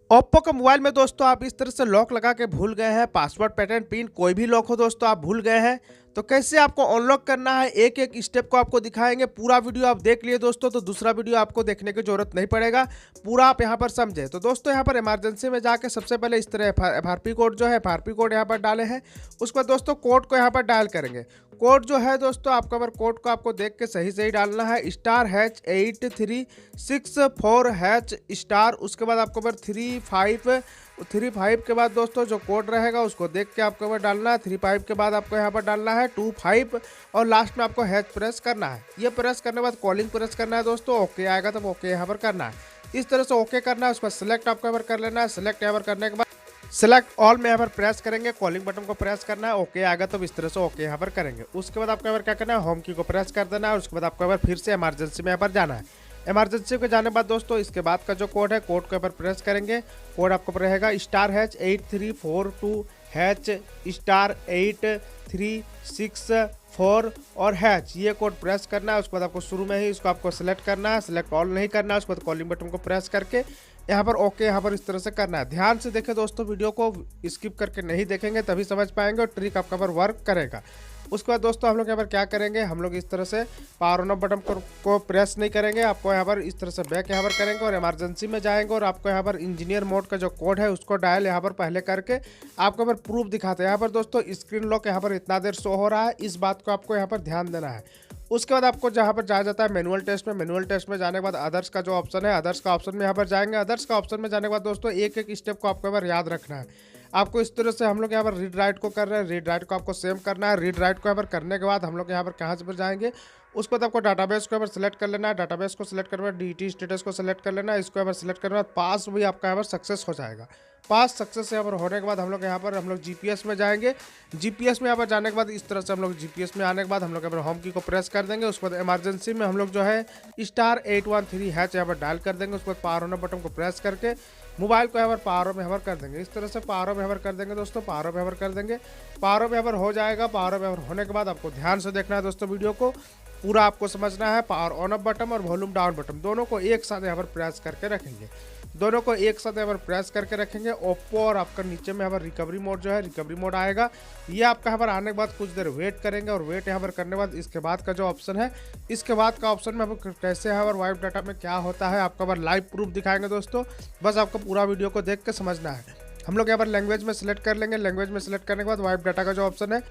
Oppo का mobile में दोस्तों आप इस तरह से लॉक लगा के भूल गए हैं, पासवर्ड पैटर्न पिन कोई भी लॉक हो दोस्तों आप भूल गए हैं, तो कैसे आपको अनलॉक करना है एक एक स्टेप को आपको दिखाएंगे। पूरा वीडियो आप देख लिए दोस्तों तो दूसरा वीडियो आपको देखने की जरूरत नहीं पड़ेगा, पूरा आप यहाँ पर समझे। तो दोस्तों यहाँ पर इमरजेंसी में जाके सबसे पहले इस तरह एफआरपी कोड जो है एफआरपी कोड यहाँ पर डाले हैं। उसके बाद दोस्तों कोड को यहाँ पर डायल करेंगे। कोड जो है दोस्तों आपका बार कोड को आपको देख के सही सही डालना है, *8364#, उसके बाद आपको बार 35 के बाद दोस्तों जो कोड रहेगा उसको देख के आपको बार डालना है। 35 के बाद आपको यहाँ पर डालना है 25 और लास्ट में आपको हैच प्रेस करना है। ये प्रेस करने के बाद कॉलिंग प्रेस करना है दोस्तों, ओके आएगा तब ओके यहाँ पर करना है। इस तरह से ओके करना है। उसके बाद सिलेक्ट आपको यहाँ पर कर लेना है। सिलेक्ट यहाँ पर करने के बाद सेलेक्ट ऑल में यहाँ पर प्रेस करेंगे, कॉलिंग बटन को प्रेस करना है, ओके आएगा तो इस तरह से ओके यहाँ पर करेंगे। उसके बाद आपको यहाँ पर क्या करना है, होम की को प्रेस कर देना है। उसके बाद आपको यहाँ पर फिर से इमरजेंसी में यहाँ पर जाना है। इमरजेंसी को जाने के बाद दोस्तों इसके बाद का जो कोड है कोड को यहाँ पर प्रेस करेंगे। कोड आपको रहेगा *#8342##8364 और हैच, ये कोड प्रेस करना है। उसके बाद आपको शुरू में ही इसको आपको सेलेक्ट करना है, सेलेक्ट ऑल नहीं करना है। उसके बाद कॉलिंग बटन को प्रेस करके यहाँ पर ओके यहाँ पर इस तरह से करना है। ध्यान से देखें दोस्तों, वीडियो को स्किप करके नहीं देखेंगे तभी समझ पाएंगे और ट्रिक आपका पर वर्क करेगा। उसके बाद दोस्तों हम लोग यहाँ पर क्या करेंगे, हम लोग इस तरह से पावर ऑन ऑफ बटन को प्रेस नहीं करेंगे, आपको यहाँ पर इस तरह से बैक यहाँ पर करेंगे और इमरजेंसी में जाएंगे और आपको यहाँ पर इंजीनियर मोड का जो कोड है उसको डायल यहाँ पर पहले करके आपको यहाँ पर प्रूफ दिखाते हैं। यहाँ पर दोस्तों स्क्रीन लॉक यहाँ पर इतना देर शो हो रहा है, इस बात को आपको यहाँ पर ध्यान देना है। उसके बाद आपको जहाँ पर जाया जाता है मैनुअल टेस्ट में, मैनुअल टेस्ट में जाने के बाद अदर्स का जो ऑप्शन है अदर्स का ऑप्शन में यहाँ पर जाएंगे। अदर्स का ऑप्शन में जाने के बाद दोस्तों एक एक स्टेप को आपको यहाँ पर याद रखना है। आपको इस तरह से हम लोग यहाँ पर रीड राइट को कर रहे हैं, रीड राइट को आपको सेम करना है। रीड राइट को यहाँ पर करने के बाद हम लोग यहाँ पर कहाँ पर जाएंगे, उसके बाद आपको डाटाबेस को यहाँ पर सिलेक्ट कर लेना है। डाटाबेस को सिलेक्ट करने बाद डीटी स्टेटस को सिलेक्ट कर लेना है। इसको यहाँ पर सिलेक्ट करने के बाद पास भी आपका यहाँ पर सक्सेस हो जाएगा। पास सक्सेस यहाँ पर होने के बाद हम लोग यहाँ पर जीपीएस में जाएंगे। जीपीएस में यहाँ पर जाने के बाद इस तरह से हम लोग जीपीएस में आने के बाद हम लोग यहाँ पर होम की को प्रेस कर देंगे। उसके बाद इमरजेंसी में हम लोग जो है *813# यहाँ पर डायल कर देंगे। उसके बाद पावर ऑन बटन को प्रेस करके मोबाइल को यहाँ पर पावर में यहाँ कर देंगे। इस तरह से पावर में यहाँ कर देंगे दोस्तों, पावर में यहाँ कर देंगे। पावर में यहाँ हो जाएगा। पावर में होने के बाद आपको ध्यान से देखना है दोस्तों, वीडियो को पूरा आपको समझना है। पावर ऑन ऑफ बटन और वॉल्यूम डाउन बटन दोनों को एक साथ यहाँ पर प्रेस करके रखेंगे, दोनों को एक साथ यहाँ पर प्रेस करके रखेंगे। ओप्पो और आपका नीचे में यहाँ पर रिकवरी मोड जो है रिकवरी मोड आएगा, ये आपका यहाँ पर आने के बाद कुछ देर वेट करेंगे और वेट यहाँ पर करने के बाद इसके बाद का जो ऑप्शन है, इसके बाद का ऑप्शन में आपको कैसे यहाँ पर वाइप डाटा में क्या होता है आपका बार लाइव प्रूफ दिखाएंगे दोस्तों। बस आपको पूरा वीडियो को देख के समझना है। हम लोग यहाँ पर लैंग्वेज में सिलेक्ट कर लेंगे। लैंग्वेज में सिलेक्ट करने के बाद वाइप डाटा का जो ऑप्शन है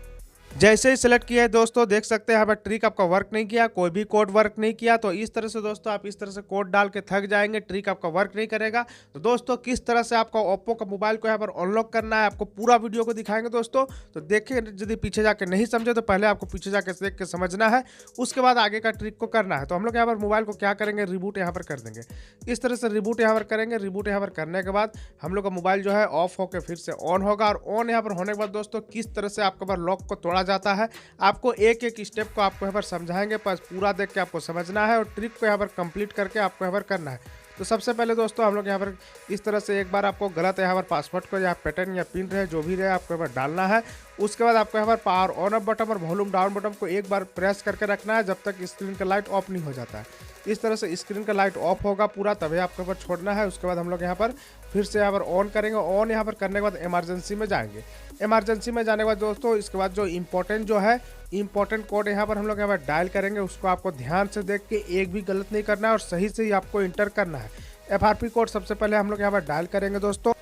जैसे ही सिलेक्ट किया है दोस्तों देख सकते हैं यहाँ पर ट्रिक आपका वर्क नहीं किया, कोई भी कोड वर्क नहीं किया। तो इस तरह से दोस्तों आप इस तरह से कोड डाल के थक जाएंगे, ट्रिक आपका वर्क नहीं करेगा। तो दोस्तों किस तरह से आपका ओप्पो का मोबाइल को यहाँ पर अनलॉक करना है आपको पूरा वीडियो को दिखाएंगे दोस्तों। तो देखिए, यदि पीछे जाके नहीं समझे तो पहले आपको पीछे जाके देख के समझना है, उसके बाद आगे का ट्रिक को करना है। तो हम लोग यहाँ पर मोबाइल को क्या करेंगे, रिबूट यहाँ पर कर देंगे। इस तरह से रिबूट यहाँ पर करेंगे। रिबूट यहाँ पर करने के बाद हम लोग का मोबाइल जो है ऑफ होकर फिर से ऑन होगा और ऑन यहाँ पर होने के बाद दोस्तों किस तरह से आपका बार लॉक को तोड़ा जाता है आपको एक एक स्टेप को आपको यहाँ पर समझाएंगे। बस पूरा देख के आपको समझना है और ट्रिक को यहाँ पर कंप्लीट करके आपको यहाँ पर करना है। तो सबसे पहले दोस्तों हम लोग यहाँ पर इस तरह से एक बार आपको गलत यहाँ पर पासवर्ड को या पैटर्न या पिन रहे जो भी रहे आपको यहाँ पर डालना है। उसके बाद आपको यहाँ पर पावर ऑन ऑफ बटन और वॉल्यूम डाउन बटन को एक बार प्रेस करके रखना है जब तक स्क्रीन का लाइट ऑफ नहीं हो जाता है। इस तरह से स्क्रीन का लाइट ऑफ होगा पूरा तभी आपको यहाँ पर छोड़ना है। उसके बाद हम लोग यहाँ पर फिर से यहाँ पर ऑन करेंगे। ऑन यहाँ पर करने के बाद इमरजेंसी में जाएंगे। इमरजेंसी में जाने के बाद दोस्तों इसके बाद जो इंपॉर्टेंट जो है इंपॉर्टेंट कोड यहाँ पर हम लोग यहाँ पर डायल करेंगे। उसको आपको ध्यान से देख के एक भी गलत नहीं करना है और सही से ही आपको इंटर करना है। एफआरपी कोड सबसे पहले हम लोग यहाँ पर डायल करेंगे दोस्तों।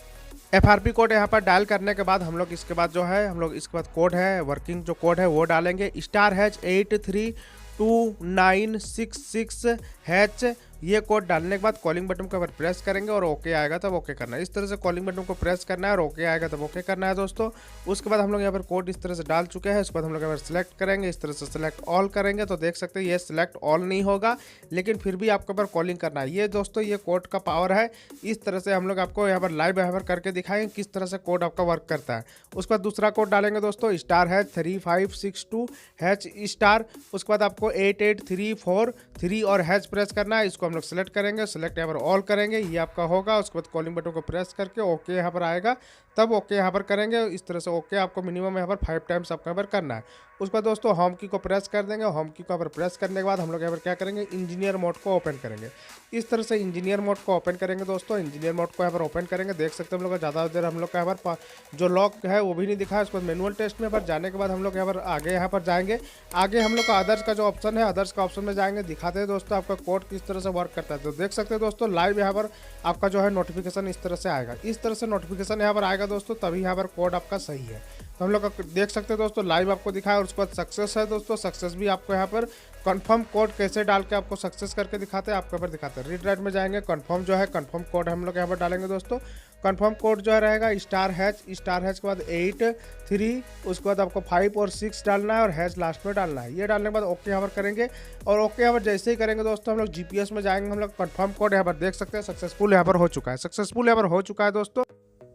एफआरपी कोड यहाँ पर डायल करने के बाद हम लोग इसके बाद जो है हम लोग इसके बाद कोड है वर्किंग जो कोड है वो डालेंगे *832966#। ये कोड डालने के बाद कॉलिंग बटन को प्रेस करेंगे और ओके आएगा तब ओके करना है। इस तरह से कॉलिंग बटन को प्रेस करना है और ओके आएगा तब ओके करना है दोस्तों। उसके बाद हम लोग यहाँ पर कोड इस तरह से डाल चुके हैं। उसके बाद हम लोग यहाँ पर सिलेक्ट करेंगे, इस तरह से सिलेक्ट ऑल करेंगे तो देख सकते हैं ये सिलेक्ट ऑल नहीं होगा, लेकिन फिर भी आपको पर कॉलिंग करना है। ये दोस्तों ये कोड का पावर है। इस तरह से हम लोग आपको यहाँ पर लाइव यहाँ पर करके दिखाएंगे किस तरह से कोड आपका वर्क करता है। उसके बाद दूसरा कोड डालेंगे दोस्तों *3562#। उसके बाद आपको 88343 और हैच प्रेस करना है, इसको हम लोग सेलेक्ट करेंगे, सेलेक्ट यहाँ पर ऑल करेंगे, ये आपका होगा। उसके बाद कॉलिंग बटन को प्रेस करके ओके यहाँ पर आएगा, तब ओके यहाँ पर करेंगे। इस तरह से ओके आपको मिनिमम यहाँ पर 5 टाइम्स आपको यहाँ पर करना है। उसके बाद दोस्तों होम की को प्रेस कर देंगे। होम की को यहाँ पर प्रेस करने के बाद हम लोग यहाँ पर क्या करेंगे, इंजीनियर मोड को ओपन करेंगे। इस तरह से इंजीनियर मोड को ओपन करेंगे दोस्तों। इंजीनियर मोड को यहाँ पर ओपन करेंगे, देख सकते हैं हम लोग ज़्यादा देर हम लोग का यहाँ पर जो लॉक है वो भी नहीं दिखा है। उसके बाद मैनुअल टेस्ट में पर जाने के बाद हम लोग यहाँ पर आगे यहाँ पर जाएंगे। आगे हम लोग का अदर्स का जो ऑप्शन है, अदर्स का ऑप्शन में जाएंगे, दिखाते हैं दोस्तों आपका कोड किस तरह से वर्क करता है। तो देख सकते हैं दोस्तों लाइव यहाँ पर आपका जो है नोटिफिकेशन इस तरह से आएगा। इस तरह से नोटिफिकेशन यहाँ पर आएगा दोस्तों, तभी यहाँ पर कोड आपका सही है। तो हम लोग देख सकते हैं दोस्तों लाइव आपको दिखाया। और उसके बाद सक्सेस है दोस्तों, सक्सेस भी आपको यहाँ पर कंफर्म कोड कैसे डाल के आपको सक्सेस करके दिखाते हैं, आपको यहाँ पर दिखाते हैं। रीड राइट में जाएंगे, कंफर्म जो है कंफर्म कोड हम लोग यहाँ पर डालेंगे दोस्तों। कंफर्म कोड जो है रहेगा *#, *# के बाद 8 3, उसके बाद आपको 5 और 6 डालना है और हैश लास्ट में डालना है। ये डालने के बाद ओके यहाँ पर करेंगे। और ओके यहाँ पर जैसे ही करेंगे दोस्तों हम लोग जीपीएस में जाएंगे। हम लोग कंफर्म कोड यहाँ पर देख सकते हैं सक्सेसफुल यहाँ पर हो चुका है, सक्सेसफुल यहाँ पर हो चुका है दोस्तों।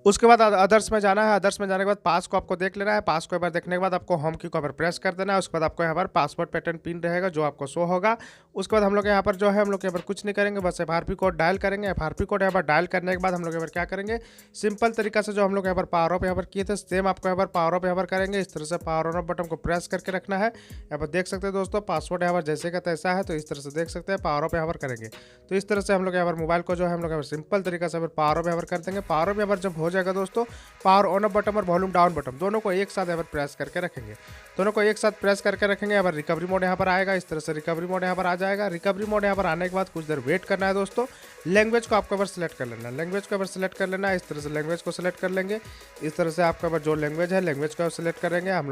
उसके बाद अदर्स में जाना है। अदर्स में जाने के बाद पास को आपको देख लेना है। पास को एक बार देखने के बाद आपको होम की को यहाँ पर प्रेस कर देना है। उसके बाद आपको यहाँ पर पासवर्ड पैटर्न पिन रहेगा जो आपको शो होगा। उसके बाद हम लोग यहाँ पर जो है हम लोग यहाँ पर कुछ नहीं करेंगे, बस FRP कोड डायल करेंगे। FRP कोड यहाँ पर डायल करने के बाद हम लोग यहाँ पर क्या करेंगे, सिंपल तरीका से जो हम लोग यहाँ पर पावर ऑफ यहाँ पर किए थे सेम आपको यहाँ पर पावर ऑफ यहाँ पर करेंगे। इस तरह से पावर ऑन बटन को प्रेस करके रखना है। यहाँ पर देख सकते हैं दोस्तों पासवर्ड यहाँ पर जैसे का तैसा है, तो इस तरह से देख सकते हैं पावर ऑफ यहाँ पर करेंगे। तो इस तरह से हम लोग यहाँ पर मोबाइल को जो है हम लोग यहाँ पर सिंपल तरीका से पावर ऑफ यहाँ पर कर देंगे। पावर ऑफ यहाँ पर जब हो जाएगा दोस्तों, पावर ऑन अप बटन और वॉल्यूम डाउन बटन दोनों को एक साथ यहाँ पर प्रेस करके रखेंगे। दोनों को एक साथ प्रेस करके रखेंगे। यहाँ पर रिकवरी मोड यहाँ पर आएगा। इस तरह से रिकवरी मोड यहाँ पर आ जाएगा। रिकवरी मोड यहाँ पर आने के बाद कुछ देर वेट करना है दोस्तों। लैंग्वेज को आपको यहाँ पर सिलेक्ट कर लेना है, लैंग्वेज को यहाँ पर सिलेक्ट कर लेना है। इस तरह से लैंग्वेज को सिलेक्ट कर लेंगे। इस तरह से आपका जो लैंग्वेज है लैंग्वेज को सिलेक्ट करेंगे। हम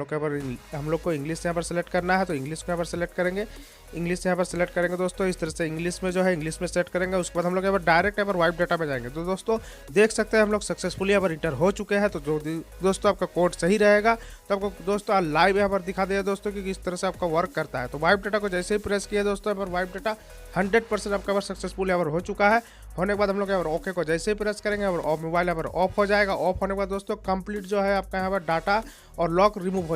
लोग को इंग्लिश यहाँ पर सिलेक्ट करना है, तो इंग्लिश को यहाँ पर सिलेक्ट करेंगे। इंग्लिश यहाँ पर सिलेक्ट करेंगे दोस्तों। इस तरह से इंग्लिश में जो है इंग्लिश में सेलेक्ट करेंगे। उसके बाद हम लोग यहाँ पर डायरेक्ट यहाँ पर वाइप डाटा में जाएंगे। तो दोस्तों देख सकते हैं हम लोग सक्सेसफुली यहाँ पर इंटर हो चुके हैं। तो जो दोस्तों आपका कोड सही रहेगा तो आपको दोस्तों लाइव यहाँ पर दिखा दिया दोस्तों कि किस तरह से आपका वर्क करता है। तो वाइप डाटा को जैसे ही प्रेस किया दोस्तों यहाँ पर वाइप डाटा 100% आपका यहाँ पर सक्सेसफुल यहाँ पर हो चुका है। होने के बाद हम लोग यहाँ पर ओके को जैसे ही प्रेस करेंगे और मोबाइल यहाँ पर ऑफ हो जाएगा। ऑफ होने के बाद दोस्तों कंप्लीट जो है आपका यहाँ पर डाटा और लॉक रिमूव हो जाएगा।